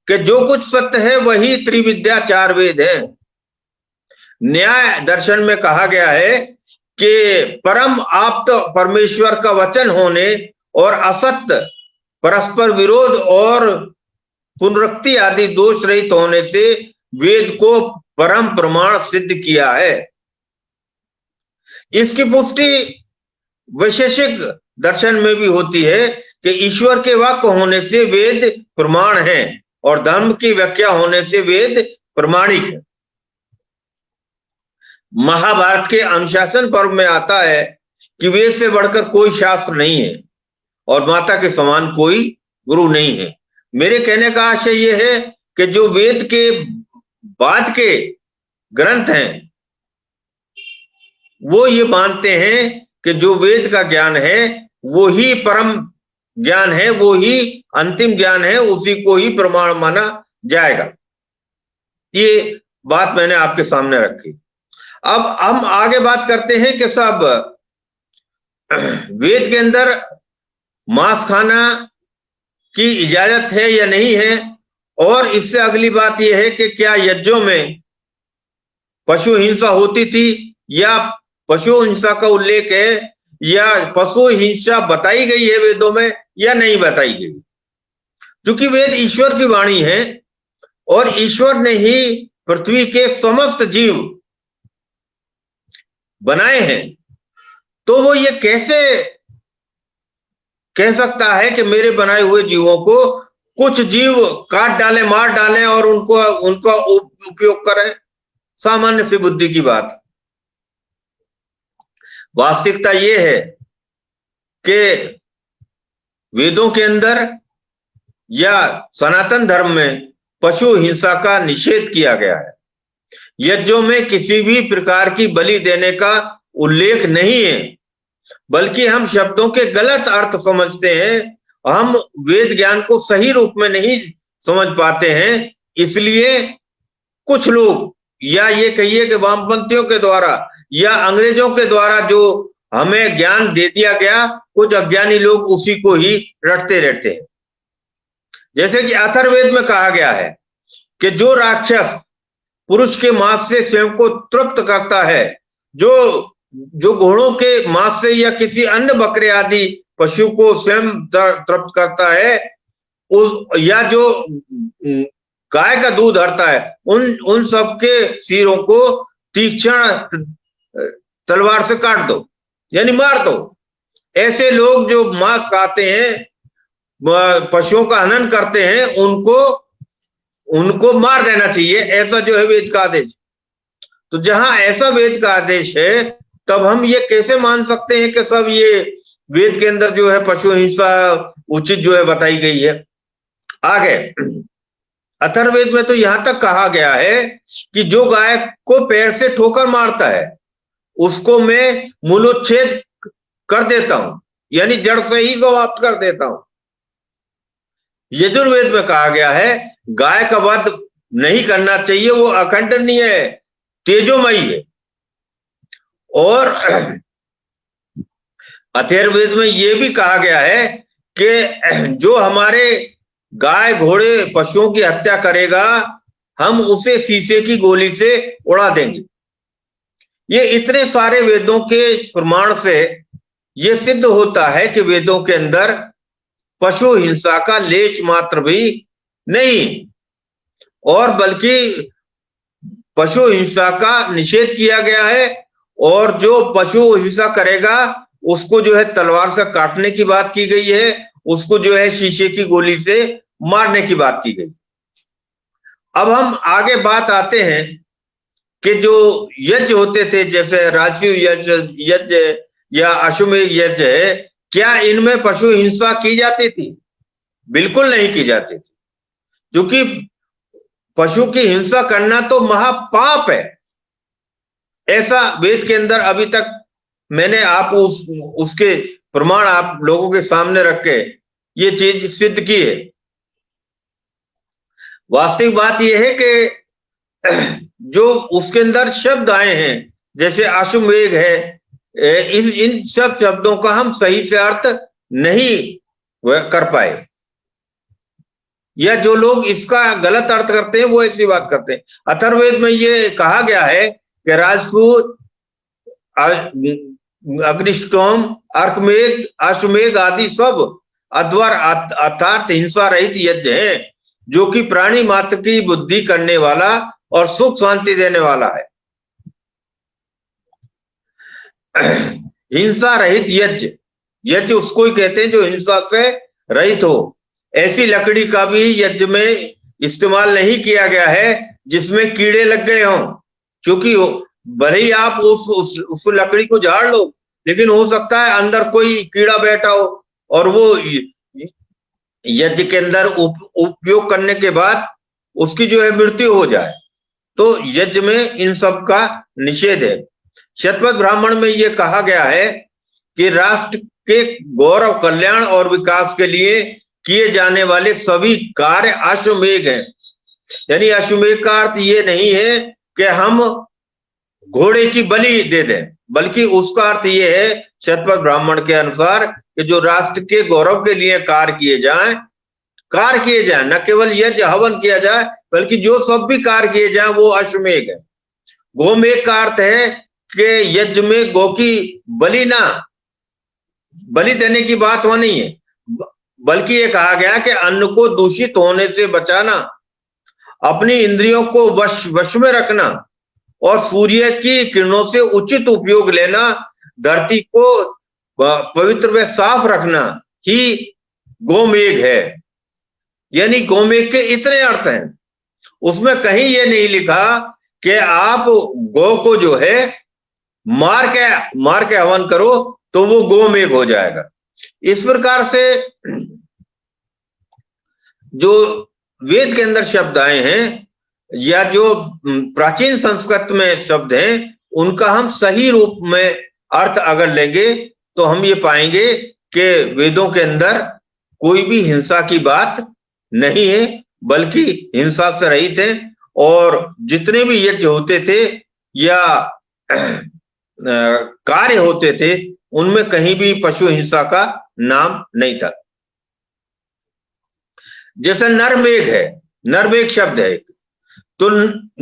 कि जो कुछ सत्य है वही त्रिविद्या 4 वेद है। न्याय दर्शन में कहा गया है कि परम आप्त परमेश्वर का वचन होने और असत्य, परस्पर विरोध और पुनरुक्ति आदि दोष रहित होने से वेद को परम प्रमाण सिद्ध किया है। इसकी पुष्टि वैशेषिक दर्शन में भी होती है कि ईश्वर के वाक्य होने से वेद प्रमाण है और धर्म की व्याख्या होने से वेद प्रमाणिक है। महाभारत के अनुशासन पर्व में आता है कि वेद से बढ़कर कोई शास्त्र नहीं है और माता के समान कोई गुरु नहीं है। मेरे कहने का आशय यह है कि जो वेद के बाद के ग्रंथ हैं वो ये मानते हैं कि जो वेद का ज्ञान है वो ही परम ज्ञान है, वो ही अंतिम ज्ञान है, उसी को ही प्रमाण माना जाएगा। ये बात मैंने आपके सामने रखी। अब हम आगे बात करते हैं कि सब वेद के अंदर मांस खाना की इजाजत है या नहीं है, और इससे अगली बात यह है कि क्या यज्ञों में पशु हिंसा होती थी या पशु हिंसा का उल्लेख है या पशु हिंसा बताई गई है वेदों में या नहीं बताई गई। क्योंकि वेद ईश्वर की वाणी है और ईश्वर ने ही पृथ्वी के समस्त जीव बनाए हैं, तो वो ये कैसे कह सकता है कि मेरे बनाए हुए जीवों को कुछ जीव काट डालें, मार डालें और उनका उपयोग करें? सामान्य सी बुद्धि की बात। वास्तविकता ये है कि वेदों के अंदर या सनातन धर्म में पशु हिंसा का निषेध किया गया है। यज्ञों में किसी भी प्रकार की बलि देने का उल्लेख नहीं है, बल्कि हम शब्दों के गलत अर्थ समझते हैं। हम वेद ज्ञान को सही रूप में नहीं समझ पाते हैं, इसलिए कुछ लोग, या ये कहिए कि वामपंथियों के द्वारा या अंग्रेजों के द्वारा जो हमें ज्ञान दे दिया गया, कुछ अज्ञानी लोग उसी को ही रटते रहते हैं। जैसे कि अथर्ववेद में कहा गया है कि जो राक्षस पुरुष के मांस से स्वयं को तृप्त करता है, जो घोड़ों के मांस से या किसी अन्य बकरे आदि पशु को स्वयं तृप्त करता है, या जो गाय का दूध हरता है, उन सबके सिरों को तीक्ष्ण तलवार से काट दो, यानी मार दो। ऐसे लोग जो मांस खाते हैं, पशुओं का हनन करते हैं, उनको मार देना चाहिए, ऐसा जो है वेद का आदेश। तो जहां ऐसा वेद का आदेश है, तब हम ये कैसे मान सकते हैं कि सब ये वेद के अंदर जो है पशु हिंसा उचित जो है बताई गई है? आगे अथर्ववेद में तो यहां तक कहा गया है कि जो गाय को पैर से ठोकर मारता है उसको मैं मूलोच्छेद कर देता हूं, यानी जड़ से ही समाप्त कर देता हूं। यजुर्वेद में कहा गया है गाय का वध नहीं करना चाहिए, वो अखंडनीय है, तेजोमयी है। और अथर्ववेद में यह भी कहा गया है कि जो हमारे गाय घोड़े पशुओं की हत्या करेगा, हम उसे शीशे की गोली से उड़ा देंगे। ये इतने सारे वेदों के प्रमाण से ये सिद्ध होता है कि वेदों के अंदर पशु हिंसा का लेश मात्र भी नहीं, और बल्कि पशु हिंसा का निषेध किया गया है। और जो पशु हिंसा करेगा उसको जो है तलवार से काटने की बात की गई है, उसको जो है शीशे की गोली से मारने की बात की गई। अब हम आगे बात आते हैं कि जो यज्ञ होते थे, जैसे राजसूय यज्ञ या अश्वमेध यज्ञ है, क्या इनमें पशु हिंसा की जाती थी? बिल्कुल नहीं की जाती थी, क्योंकि पशु की हिंसा करना तो महापाप है। ऐसा वेद के अंदर अभी तक मैंने आप उसके प्रमाण आप लोगों के सामने रख के ये चीज सिद्ध की है। वास्तविक बात यह है कि जो उसके अंदर शब्द आए हैं, जैसे अश्वमेध है, इन सब शब्दों का हम सही से अर्थ नहीं कर पाए, या जो लोग इसका गलत अर्थ करते हैं वो ऐसी बात करते हैं। अथर्ववेद में ये कहा गया है कि राजसूय, अग्निष्टोम, अर्कमेघ, अश्वमेघ आदि सब अध्वर अर्थात हिंसा रहित यज्ञ है, जो कि प्राणी मात्र की बुद्धि करने वाला और सुख शांति देने वाला है। हिंसा रहित यज्ञ उसको ही कहते हैं जो हिंसा से रहित हो। ऐसी लकड़ी का भी यज्ञ में इस्तेमाल नहीं किया गया है जिसमें कीड़े लग गए हों, क्योंकि भले ही आप उस लकड़ी को झाड़ लो, लेकिन हो सकता है अंदर कोई कीड़ा बैठा हो और वो यज्ञ के अंदर उपयोग करने के बाद उसकी जो है मृत्यु हो जाए। तो यज्ञ में इन सब का निषेध है। शतपथ ब्राह्मण में यह कहा गया है कि राष्ट्र के गौरव, कल्याण और विकास के लिए किए जाने वाले सभी कार्य अश्वमेघ हैं। यानी अश्वमेघ का अर्थ ये नहीं है कि हम घोड़े की बलि दे दें, बल्कि उसका अर्थ ये है शतपथ ब्राह्मण के अनुसार कि जो राष्ट्र के गौरव के लिए कार्य किए जाएं, न केवल यज्ञ हवन किया जाए, बल्कि जो सब भी कार्य किए जाएं वो अश्वमेघ है। गोमेघ का अर्थ है कि यज्ञ में गौ की बलि ना, बलि देने की बात वहां नहीं है, बल्कि ये कहा गया कि अन्न को दूषित होने से बचाना, अपनी इंद्रियों को वश में रखना और सूर्य की किरणों से उचित उपयोग लेना, धरती को पवित्र व साफ रखना ही गोमेघ है। यानी गोमेघ के इतने अर्थ हैं, उसमें कहीं ये नहीं लिखा कि आप गौ को जो है मार के हवन करो तो वो गोमेघ हो जाएगा। इस प्रकार से जो वेद के अंदर शब्द आए हैं या जो प्राचीन संस्कृत में शब्द हैं, उनका हम सही रूप में अर्थ अगर लेंगे तो हम ये पाएंगे कि वेदों के अंदर कोई भी हिंसा की बात नहीं है, बल्कि हिंसा से रहित है। और जितने भी यज्ञ होते थे या कार्य होते थे, उनमें कहीं भी पशु हिंसा का नाम नहीं था। जैसे नरमेघ है, नरमेघ शब्द है, तो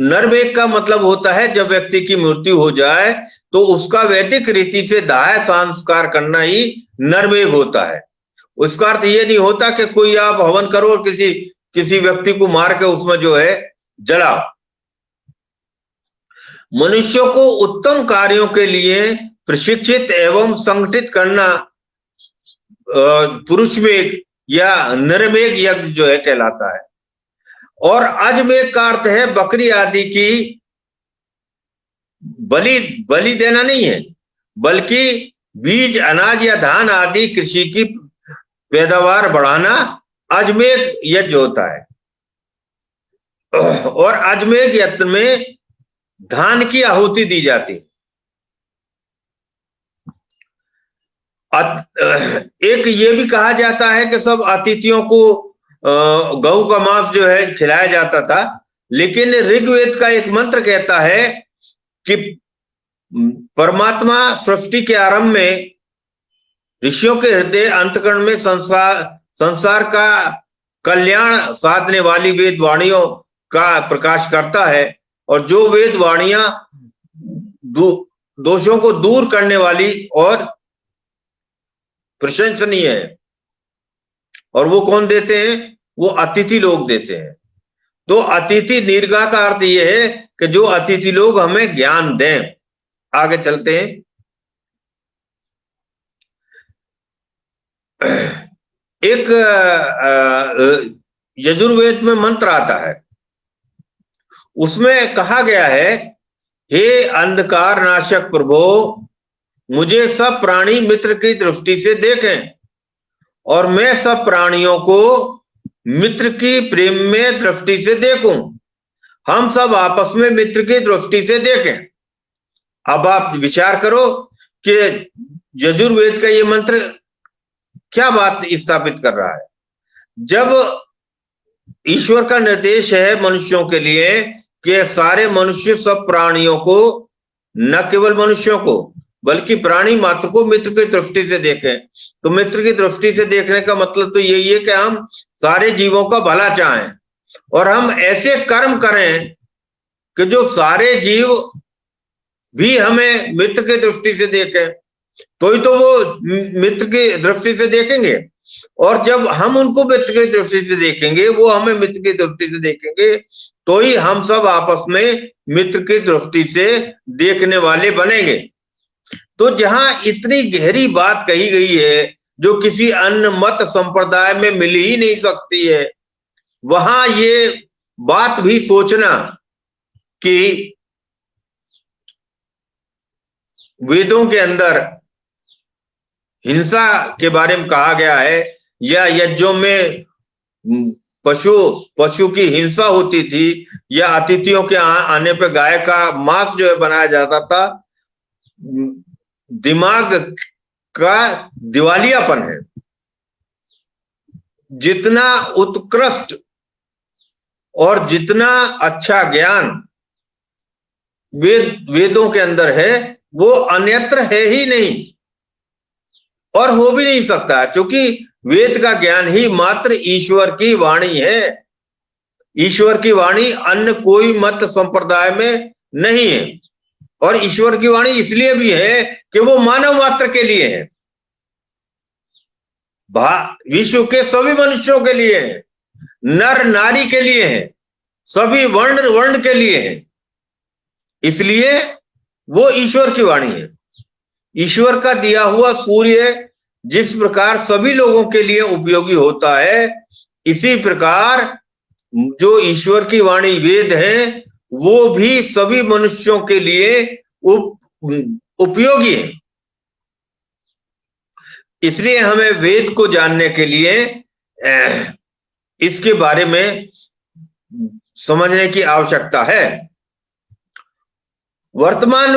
नरमेघ का मतलब होता है जब व्यक्ति की मृत्यु हो जाए तो उसका वैदिक रीति से दाह संस्कार करना ही नरमेघ होता है। उसका अर्थ ये नहीं होता कि कोई आप हवन करो और किसी व्यक्ति को मार के उसमें जो है जलाओ। मनुष्यों को उत्तम कार्यों के लिए प्रशिक्षित एवं संगठित करना पुरुषमेघ या नरमेघ यज्ञ जो है कहलाता है। और अजमेघ का अर्थ है बकरी आदि की बलि देना नहीं है, बल्कि बीज, अनाज या धान आदि कृषि की पैदावार बढ़ाना अजमेघ यज्ञ होता है। और अजमेघ यज्ञ में धान की आहुति दी जाती है। एक ये भी कहा जाता है कि सब अतिथियों को गऊ का मांस जो है खिलाया जाता था, लेकिन ऋग्वेद का एक मंत्र कहता है कि परमात्मा सृष्टि के आरंभ में ऋषियों के हृदय अंतकरण में संसार का कल्याण साधने वाली वेद वाणियों का प्रकाश करता है। और जो वेद वाणियां दोषों को दूर करने वाली और प्रशंसनीय है, और वो कौन देते हैं? वो अतिथि लोग देते हैं। तो अतिथि दीर्घा का अर्थ ये है कि जो अतिथि लोग हमें ज्ञान दें। आगे चलते हैं। एक यजुर्वेद में मंत्र आता है, उसमें कहा गया है, हे अंधकार नाशक प्रभो, मुझे सब प्राणी मित्र की दृष्टि से देखें और मैं सब प्राणियों को मित्र की प्रेम में दृष्टि से देखूं। हम सब आपस में मित्र की दृष्टि से देखें। अब आप विचार करो कि यजुर्वेद का ये मंत्र क्या बात स्थापित कर रहा है। जब ईश्वर का निर्देश है मनुष्यों के लिए कि सारे मनुष्य सब प्राणियों को, न केवल मनुष्यों को बल्कि प्राणी मात्र को मित्र की दृष्टि से देखें, तो मित्र की दृष्टि से देखने का मतलब तो यही है कि हम सारे जीवों का भला चाहें और हम ऐसे कर्म करें कि जो सारे जीव भी हमें मित्र की दृष्टि से देखें, तो ही तो वो मित्र की दृष्टि से देखेंगे। और जब हम उनको मित्र की दृष्टि से देखेंगे, वो हमें मित्र की दृष्टि से देखेंगे, तो ही हम सब आपस में मित्र की दृष्टि से देखने वाले बनेंगे। तो जहां इतनी गहरी बात कही गई है जो किसी अन्य मत संप्रदाय में मिल ही नहीं सकती है, वहां ये बात भी सोचना कि वेदों के अंदर हिंसा के बारे में कहा गया है या यज्ञों में पशु की हिंसा होती थी या अतिथियों के आने पे गाय का मांस जो है बनाया जाता था, दिमाग का दिवालियापन है। जितना उत्कृष्ट और जितना अच्छा ज्ञान वेदों के अंदर है वो अन्यत्र है ही नहीं और हो भी नहीं सकता, क्योंकि वेद का ज्ञान ही मात्र ईश्वर की वाणी है। ईश्वर की वाणी अन्य कोई मत संप्रदाय में नहीं है। और ईश्वर की वाणी इसलिए भी है कि वो मानव मात्र के लिए है। विश्व के सभी मनुष्यों के लिए है, नर नारी के लिए है, सभी वर्ण वर्ण के लिए है। इसलिए वो ईश्वर की वाणी है। ईश्वर का दिया हुआ सूर्य जिस प्रकार सभी लोगों के लिए उपयोगी होता है, इसी प्रकार जो ईश्वर की वाणी वेद है वो भी सभी मनुष्यों के लिए उपयोगी है। इसलिए हमें वेद को जानने के लिए इसके बारे में समझने की आवश्यकता है। वर्तमान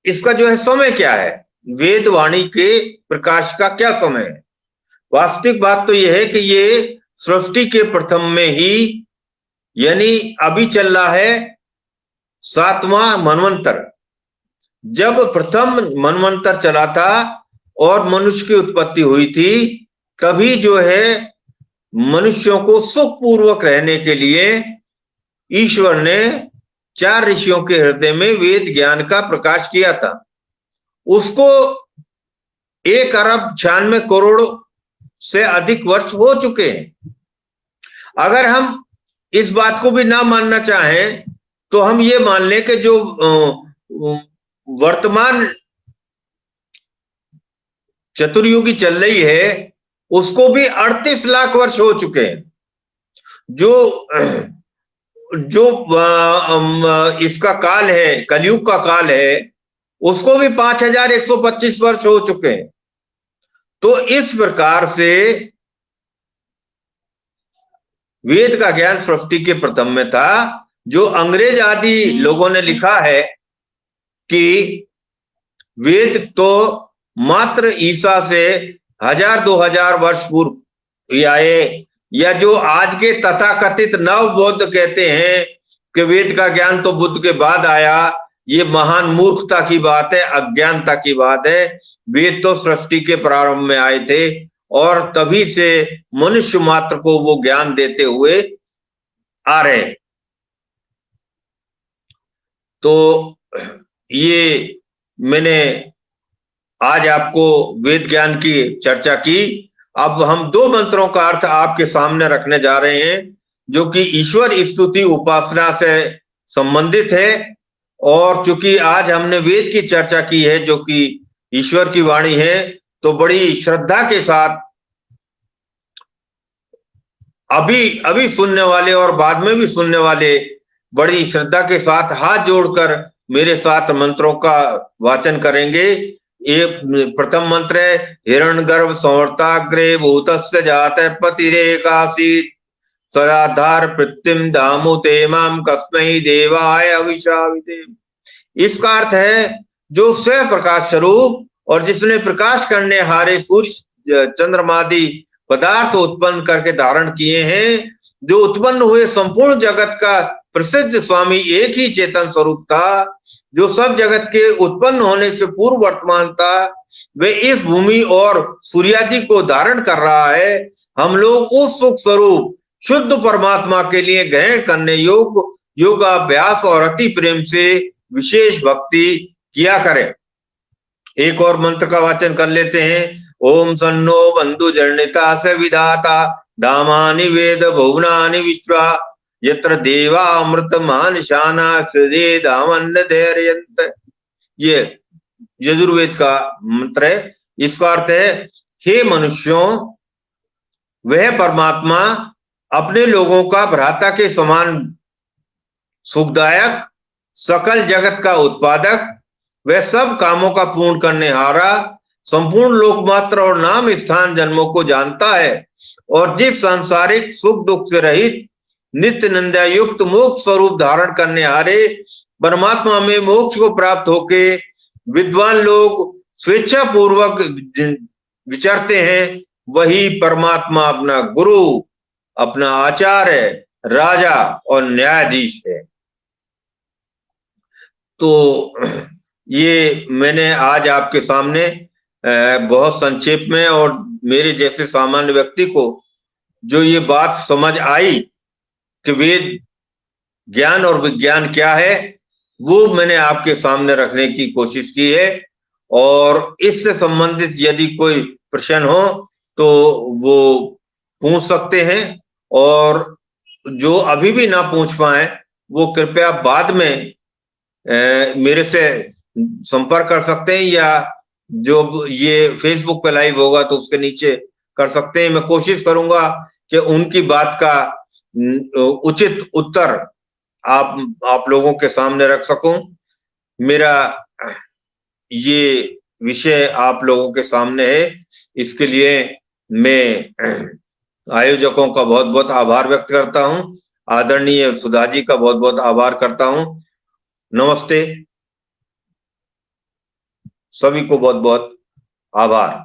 इसका जो है समय क्या है, वेद वाणी के प्रकाश का क्या समय है? वास्तविक बात तो यह है कि ये सृष्टि के प्रथम में ही, यानी अभी चल रहा है 7वां मनवंतर। जब प्रथम मनवंतर चला था और मनुष्य की उत्पत्ति हुई थी, तभी जो है मनुष्यों को सुखपूर्वक रहने के लिए ईश्वर ने 4 ऋषियों के हृदय में वेद ज्ञान का प्रकाश किया था। उसको 1 अरब 96 करोड़ से अधिक वर्ष हो चुके हैं। अगर हम इस बात को भी ना मानना चाहें तो हम ये मान लें कि जो वर्तमान चतुर्युगी चल रही है उसको भी 38 लाख वर्ष हो चुके हैं। जो इसका काल है, कलयुग का काल है, उसको भी 5125 वर्ष हो चुके हैं। तो इस प्रकार से वेद का ज्ञान सृष्टि के प्रथम में था। जो अंग्रेज आदि लोगों ने लिखा है कि वेद तो मात्र ईसा से 1000-2000 वर्ष पूर्व आए, या जो आज के तथाकथित नव बौद्ध कहते हैं कि वेद का ज्ञान तो बुद्ध के बाद आया, ये महान मूर्खता की बात है, अज्ञानता की बात है। वेद तो सृष्टि के प्रारंभ में आए थे और तभी से मनुष्य मात्र को वो ज्ञान देते हुए आ रहे। तो ये मैंने आज आपको वेद ज्ञान की चर्चा की। अब हम 2 मंत्रों का अर्थ आपके सामने रखने जा रहे हैं जो कि ईश्वर स्तुति उपासना से संबंधित है। और चूंकि आज हमने वेद की चर्चा की है जो कि ईश्वर की वाणी है, तो बड़ी श्रद्धा के साथ अभी सुनने वाले और बाद में भी सुनने वाले बड़ी श्रद्धा के साथ हाथ जोड़कर मेरे साथ मंत्रों का वाचन करेंगे। ये प्रथम मंत्र है, हिरण्यगर्भ संवर्ताग्रे भूतस्य जातः पतिरेकासीत् सदाधार पृथ्वीं दामुते माम कस्मै देवाय अविशाविते। इसका अर्थ है जो स्वयं प्रकाश स्वरूप और जिसने प्रकाश करने हारे सूर्य चंद्रमादि पदार्थ उत्पन्न करके धारण किए हैं, जो उत्पन्न हुए संपूर्ण जगत का प्रसिद्ध स्वामी एक ही चेतन स्वरूप था, जो सब जगत के उत्पन्न होने से पूर्व वर्तमान था, वे इस भूमि और सूर्यादि को धारण कर रहा है। हम लोग उस सुख स्वरूप शुद्ध परमात्मा के लिए ग्रहण करने योगाभ्यास और अति प्रेम से विशेष भक्ति किया करें। एक और मंत्र का वाचन कर लेते हैं। ओम सन्नो बंधु जर्णिता से विधाता धामानि वेद भुवनानि विश्वा यत्र देवा अमृत मान शाना हृदय धामन्न धैर्यंत। ये यजुर्वेद का मंत्र है। इसका अर्थ है, हे मनुष्यों, वह परमात्मा अपने लोगों का भ्राता के समान सुखदायक, सकल जगत का उत्पादक, वह सब कामों का पूर्ण करने हारा, संपूर्ण लोकमात्र और नाम स्थान जन्मों को जानता है और जिस सांसारिक सुख दुख से रहित नित्य निंदा युक्त मोक्ष स्वरूप धारण करने हारे परमात्मा में मोक्ष को प्राप्त होके विद्वान लोग स्वेच्छा पूर्वक विचरते हैं, वही परमात्मा अपना गुरु, अपना आचार्य, राजा और न्यायाधीश है। तो ये मैंने आज आपके सामने बहुत संक्षेप में और मेरे जैसे सामान्य व्यक्ति को जो ये बात समझ आई कि वेद ज्ञान और विज्ञान क्या है, वो मैंने आपके सामने रखने की कोशिश की है। और इससे संबंधित यदि कोई प्रश्न हो तो वो पूछ सकते हैं, और जो अभी भी ना पूछ पाए वो कृपया बाद में मेरे से संपर्क कर सकते हैं, या जो ये फेसबुक पे लाइव होगा तो उसके नीचे कर सकते हैं। मैं कोशिश करूंगा कि उनकी बात का उचित उत्तर आप लोगों के सामने रख सकूं। मेरा ये विषय आप लोगों के सामने है, इसके लिए मैं आयोजकों का बहुत बहुत आभार व्यक्त करता हूं, आदरणीय सुधा जी का बहुत बहुत आभार करता हूं। नमस्ते, सभी को बहुत बहुत आभार।